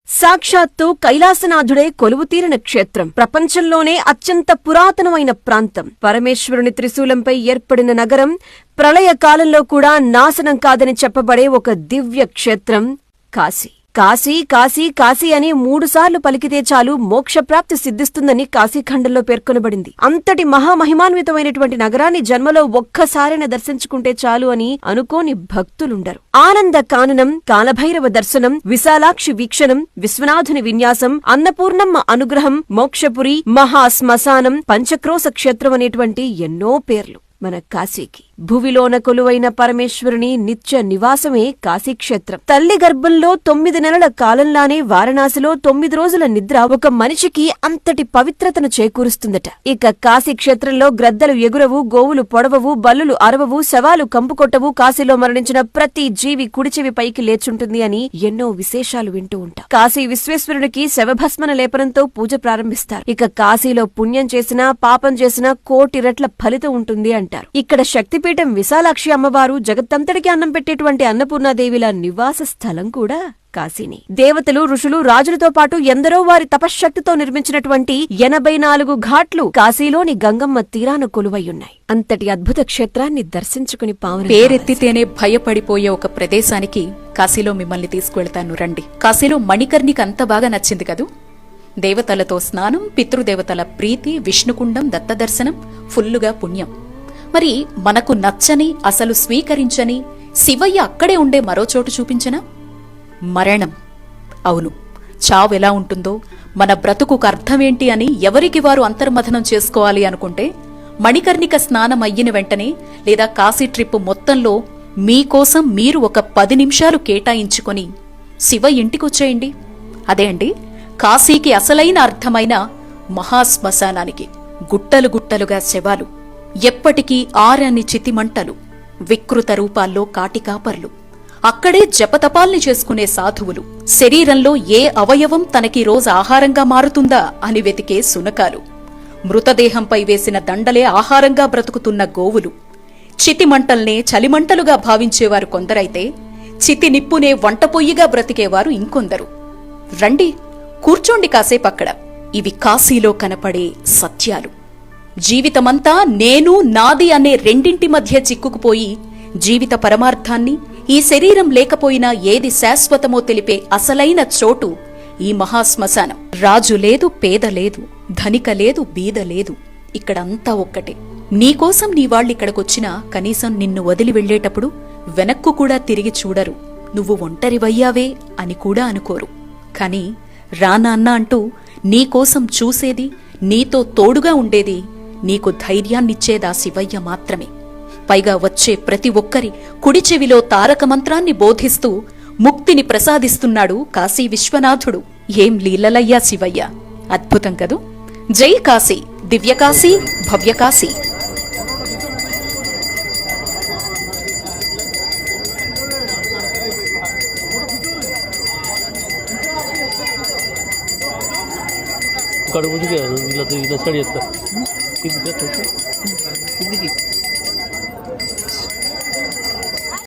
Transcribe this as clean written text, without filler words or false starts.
సాక్షాత్తు కైలాసనాథుడే కొలువుతీరిన క్షేత్రం. ప్రపంచంలోనే అత్యంత పురాతనమైన ప్రాంతం. పరమేశ్వరుని త్రిశూలంపై ఏర్పడిన నగరం ప్రళయ కాలంలో కూడా నాశనం కాదని చెప్పబడే ఒక దివ్య క్షేత్రం కాశీ. కాశీ కాశీ కాశీ అని 3 సార్లు పలికితే చాలు మోక్షప్రాప్తి సిద్ధిస్తుందని కాశీఖండంలో పేర్కొనబడింది. అంతటి మహామహిమాన్వితమైనటువంటి నగరాన్ని జన్మలో ఒక్కసారైనా దర్శించుకుంటే చాలు అని అనుకోని భక్తులుండరు. ఆనంద కాననం, కాలభైరవ దర్శనం, విశాలాక్షి వీక్షణం, విశ్వనాథుని విన్యాసం, అన్నపూర్ణమ్మ అనుగ్రహం, మోక్షపురి, మహాశ్మశానం, పంచక్రోశ క్షేత్రం అనేటువంటి ఎన్నో పేర్లు మన కాశీకి. భువిలోన కొలువైన పరమేశ్వరుని నిత్య నివాసమే కాశీక్షేత్రం. తల్లి గర్భంలో 9 నెలల కాలంలానే వారణాసిలో 9 రోజుల నిద్ర ఒక మనిషికి అంతటి పవిత్రతను చేకూరుస్తుందట. ఇక కాశీక్షేత్రంలో గ్రద్దలు ఎగురవు, గోవులు పొడవవు, బల్లులు అరవవు, శవాలు కంపుకొట్టవు, కాశీలో మరణించిన ప్రతి జీవి కుడిచెవి పైకి లేచుంటుంది అని ఎన్నో విశేషాలు వింటూ ఉంటాం. కాశీ విశ్వేశ్వరునికి శవభస్మన లేపనంతో పూజ ప్రారంభిస్తారు. ఇక కాశీలో పుణ్యం చేసినా పాపం చేసినా 1,000,000 రెట్ల ఫలితం ఉంటుంది అంటారు. ఇక్కడ శక్తిపీఠం విశాలాక్షి అమ్మవారు, జగత్తంతటికి అన్నం పెట్టేటువంటి అన్నపూర్ణాదేవిల నివాస స్థలం కూడా కాశీని. దేవతలు, ఋషులు, రాజులతో పాటు ఎందరో వారి తపశ్శక్తితో నిర్మించినటువంటి 84 ఘాట్లు కాశీలోని గంగమ్మ తీరాన కొలువయ్యున్నాయి. అంతటి అద్భుత క్షేత్రాన్ని దర్శించుకుని పేరెత్తితేనే భయపడిపోయే ఒక ప్రదేశానికి కాశీలో మిమ్మల్ని తీసుకువెళ్తాను రండి. కాశీలో మణికర్ణికి అంత బాగా నచ్చింది కదూ. దేవతలతో స్నానం, పితృదేవతల ప్రీతి, విష్ణుకుండం, దత్తదర్శనం, ఫుల్లుగా పుణ్యం. మరి మనకు నచ్చని, అసలు స్వీకరించని శివయ్య అక్కడే ఉండే మరో చోటు చూపించనా? మరణం. అవును, చావెలా ఉంటుందో, మన బ్రతుకుకు అర్థమేంటి అని ఎవరికి వారు అంతర్మథనం చేసుకోవాలి అనుకుంటే మణికర్ణిక స్నానం అయ్యిన వెంటనే లేదా కాశీ ట్రిప్ మొత్తంలో మీకోసం మీరు ఒక 10 నిమిషాలు కేటాయించుకొని శివ ఇంటికొచ్చేయండి. అదే అండి కాశీకి అసలైన అర్థమైన మహాశ్మశానానికి. గుట్టలు గుట్టలుగా శవాలు, ఎప్పటికీ ఆరని చితిమంటలు, వికృత రూపాల్లో కాటికాపర్లు, అక్కడే జపతపాల్ని చేసుకునే సాధువులు, శరీరంలో ఏ అవయవం తనకి రోజు ఆహారంగా మారుతుందా అని వెతికే సునకాలు, మృతదేహంపై వేసిన దండలే ఆహారంగా బ్రతుకుతున్న గోవులు, చితిమంటల్నే చలిమంటలుగా భావించేవారు కొందరైతే చితి నిప్పునే వంటపొయ్యిగా బ్రతికేవారు ఇంకొందరు. రండి, కూర్చోండి కాసేపక్కడ. ఇవి కాశీలో కనపడే సత్యాలు. జీవితమంతా నేను, నాది అనే రెండింటి మధ్య చిక్కుకుపోయి జీవిత పరమార్థాన్ని, ఈ శరీరం లేకపోయినా ఏది శాశ్వతమో తెలిపే అసలైన చోటు ఈ మహాశ్మశానం. రాజు లేదు, పేద లేదు, ధనిక లేదు, బీద లేదు, ఇక్కడంతా ఒక్కటే. నీకోసం నీ వాళ్ళిక్కడికొచ్చినా కనీసం నిన్ను వదిలి వెళ్లేటప్పుడు వెనక్కు కూడా తిరిగి చూడరు. నువ్వు ఒంటరివయ్యావే అని కూడా అనుకోరు. కాని రానాన్న అంటూ నీకోసం చూసేది, నీతో తోడుగా ఉండేది, నీకు ధైర్యాన్నిచ్చేదా శివయ్య మాత్రమే. పైగా వచ్చే ప్రతి ఒక్కరి కుడి చెవిలో తారక మంత్రాన్ని బోధిస్తూ ముక్తిని ప్రసాదిస్తున్నాడు కాశీ విశ్వనాథుడు. ఏం లీలలయ్యా శివయ్య, అద్భుతం కదూ. జై కాశీ, దివ్యకాశీ, భవ్యకాశీ. కడుపు ఇలా స్టడీ చేస్తారు.